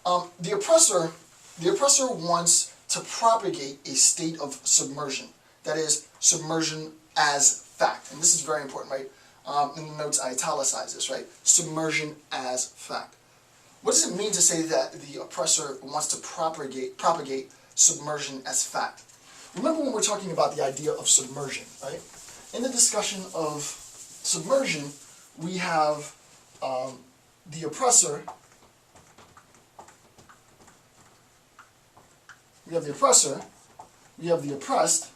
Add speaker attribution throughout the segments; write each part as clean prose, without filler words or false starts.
Speaker 1: The oppressor wants to propagate a state of submersion. That is, submersion as fact. And this is very important, right? In the notes, I italicize this, right? Submersion as fact. What does it mean to say that the oppressor wants to propagate submersion as fact? Remember when we're talking about the idea of submersion, right? In the discussion of submersion, we have the oppressor. We have the oppressor. We have the oppressed.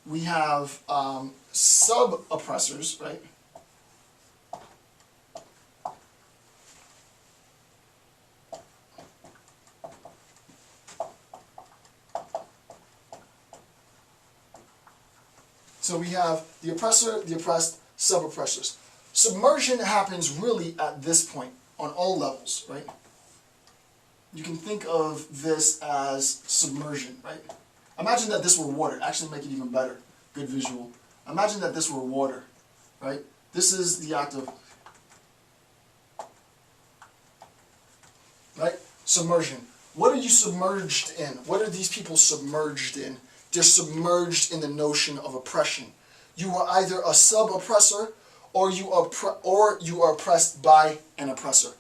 Speaker 1: We have sub-oppressors, right? So we have the oppressor, the oppressed, sub-oppressors. Submersion happens really at this point on all levels, right? You can think of this as submersion, right? Imagine that this were water. Actually make it even better. Good visual. Imagine that this were water, right? This is the act of, right? Submersion. What are you submerged in? What are these people submerged in? They're submerged in the notion of oppression. You are either a sub-oppressor or you are oppressed by an oppressor.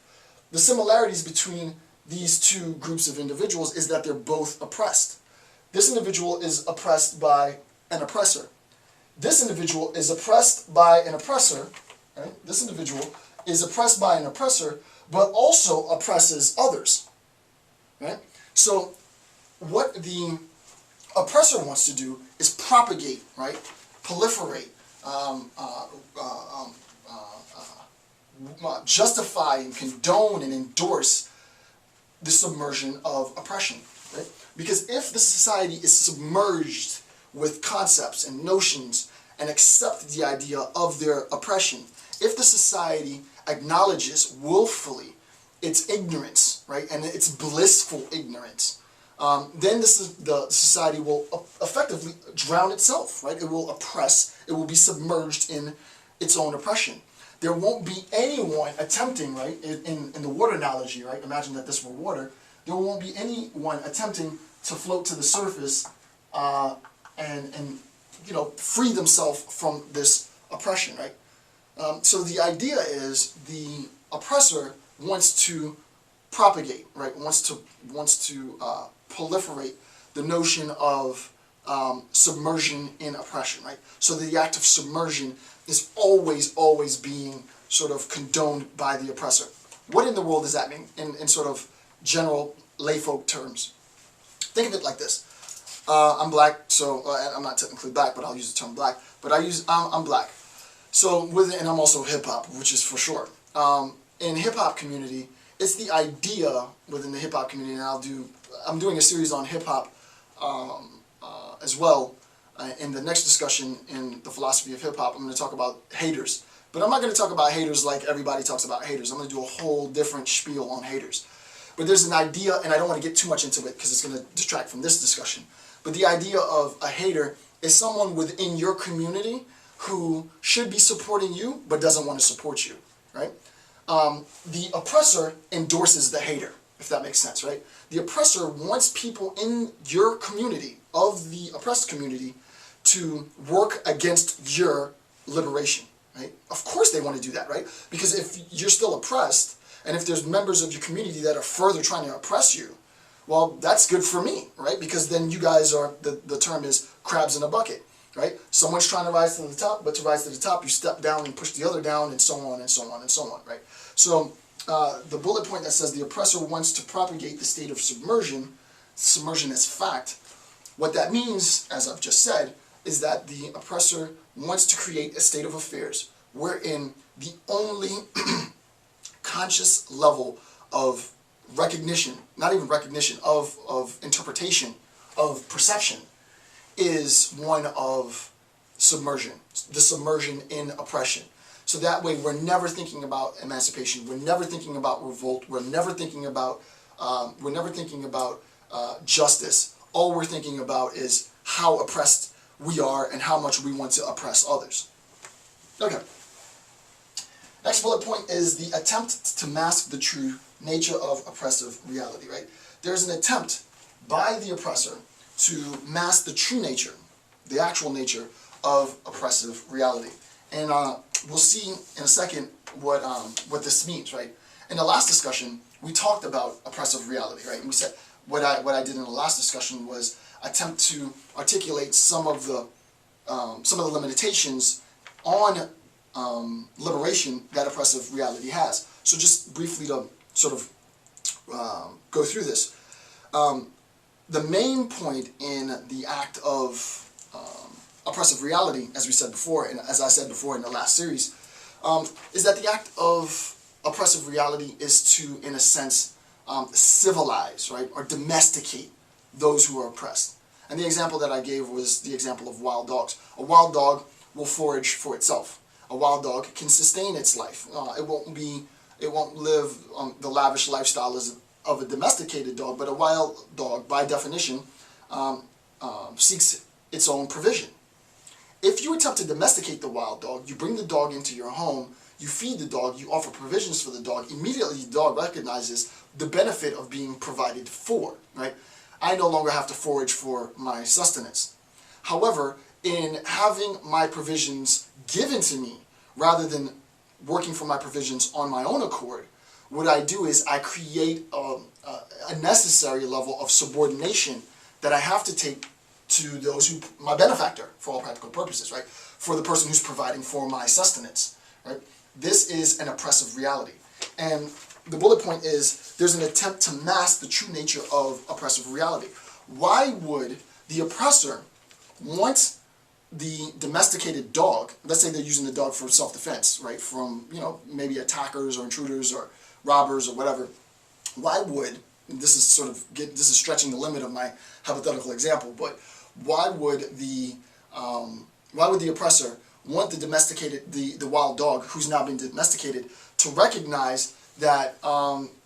Speaker 1: The similarities between these two groups of individuals is that they're both oppressed. This individual is oppressed by an oppressor. This individual is oppressed by an oppressor, right? This individual is oppressed by an oppressor, but also oppresses others, right? So what the oppressor wants to do is propagate, right? Proliferate, justify and condone and endorse the submersion of oppression, right? Because if the society is submerged with concepts and notions and accept the idea of their oppression, if the society acknowledges willfully its ignorance, right, and its blissful ignorance, then the society will effectively drown itself, right? It will oppress, it will be submerged in its own oppression. There won't be anyone attempting, right, in the water analogy, right, imagine that this were water, there won't be anyone attempting to float to the surface and you know, free themselves from this oppression, right? So the idea is the oppressor wants to propagate, right, wants to proliferate the notion of submersion in oppression, right? So the act of submersion is always being sort of condoned by the oppressor. What in the world does that mean in sort of general layfolk terms? Think of it like this. I'm black, so I'm not technically black, but I'll use the term black. But I'm black. So and I'm also hip hop, which is for sure. In hip hop community, it's the idea within the hip hop community, and I'm doing a series on hip hop as well. In the next discussion in the philosophy of hip hop, I'm going to talk about haters. But I'm not going to talk about haters like everybody talks about haters. I'm going to do a whole different spiel on haters. But there's an idea, and I don't want to get too much into it because it's going to distract from this discussion. But the idea of a hater is someone within your community who should be supporting you but doesn't want to support you, right? The oppressor endorses the hater, if that makes sense, right? The oppressor wants people in your community, of the oppressed community, to work against your liberation, right? Of course they want to do that, right? Because if you're still oppressed, and if there's members of your community that are further trying to oppress you, well, that's good for me, right? Because then you guys are, the term is crabs in a bucket, right? Someone's trying to rise to the top, but to rise to the top, you step down and push the other down, and so on and so on and so on, right? So the bullet point that says the oppressor wants to propagate the state of submersion as fact, what that means, as I've just said, is that the oppressor wants to create a state of affairs wherein the only conscious level of recognition, not even recognition, of interpretation, of perception, is one of submersion, the submersion in oppression. So that way we're never thinking about emancipation, we're never thinking about revolt, we're never thinking about justice. All we're thinking about is how oppressed we are and how much we want to oppress others. Okay. Next bullet point is the attempt to mask the true nature of oppressive reality, right? There's an attempt by the oppressor to mask the true nature, the actual nature of oppressive reality. And we'll see in a second what this means, right? In the last discussion, we talked about oppressive reality, right? And we said what I did in the last discussion was attempt to articulate some of the limitations on liberation that oppressive reality has. So just briefly to sort of go through this. The main point in the act of oppressive reality, as we said before, and as I said before in the last series, is that the act of oppressive reality is to, in a sense, civilize, right, or domesticate those who are oppressed. And the example that I gave was the example of wild dogs. A wild dog will forage for itself. A wild dog can sustain its life. It won't live the lavish lifestyle of a domesticated dog, but a wild dog, by definition, seeks its own provision. If you attempt to domesticate the wild dog, you bring the dog into your home, you feed the dog, you offer provisions for the dog, immediately the dog recognizes the benefit of being provided for, right? I no longer have to forage for my sustenance. However, in having my provisions given to me, rather than working for my provisions on my own accord, what I do is I create a necessary level of subordination that I have to take to those who, my benefactor, for all practical purposes, right? For the person who's providing for my sustenance, right? This is an oppressive reality. And the bullet point is there's an attempt to mask the true nature of oppressive reality. Why would the oppressor want the domesticated dog, let's say they're using the dog for self-defense, right, from, maybe attackers or intruders or robbers or whatever, why would, this is stretching the limit of my hypothetical example, but why would the oppressor want the wild dog who's now been domesticated to recognize that,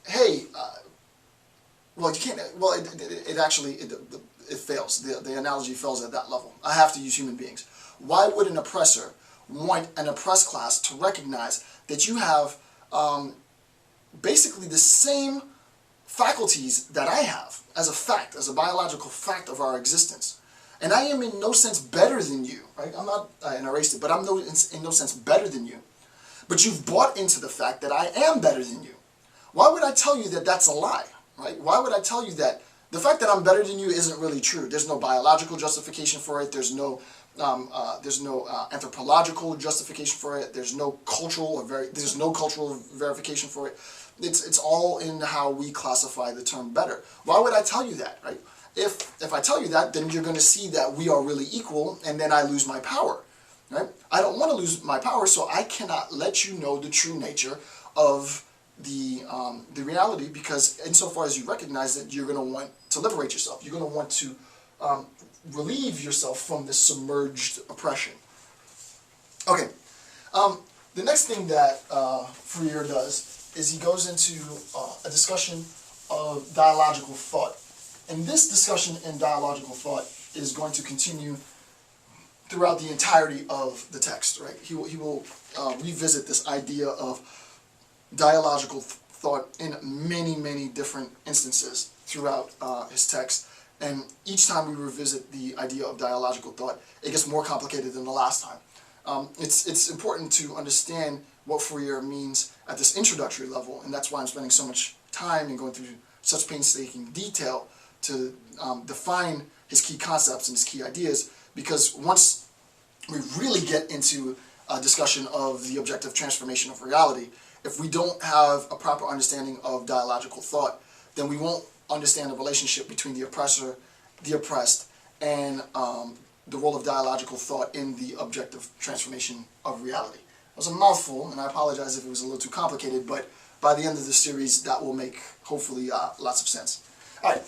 Speaker 1: hey, well, you can't, well, it fails. The analogy fails at that level. I have to use human beings. Why would an oppressor want an oppressed class to recognize that you have basically the same faculties that I have as a fact, as a biological fact of our existence? And I am in no sense better than you, right? I'm not, and I erased it, but I'm in no sense better than you. But you've bought into the fact that I am better than you. Why would I tell you that that's a lie, right? Why would I tell you that the fact that I'm better than you isn't really true? There's no biological justification for it. There's no anthropological justification for it. There's no cultural verification for it. It's all in how we classify the term better. Why would I tell you that, right? If I tell you that, then you're going to see that we are really equal, and then I lose my power, right? I don't want to lose my power, so I cannot let you know the true nature of the reality, because insofar as you recognize that, you're going to want to liberate yourself. You're going to want to relieve yourself from this submerged oppression. Okay, the next thing that Freire does is he goes into a discussion of dialogical thought. And this discussion in dialogical thought is going to continue throughout the entirety of the text, right? He will revisit this idea of dialogical thought in many, many different instances throughout his text. And each time we revisit the idea of dialogical thought, it gets more complicated than the last time. It's important to understand what Freire means at this introductory level, and that's why I'm spending so much time and going through such painstaking detail to define his key concepts and his key ideas, because once we really get into a discussion of the objective transformation of reality, if we don't have a proper understanding of dialogical thought, then we won't understand the relationship between the oppressor, the oppressed, and the role of dialogical thought in the objective transformation of reality. It was a mouthful, and I apologize if it was a little too complicated, but by the end of the series, that will make, hopefully, lots of sense. All right,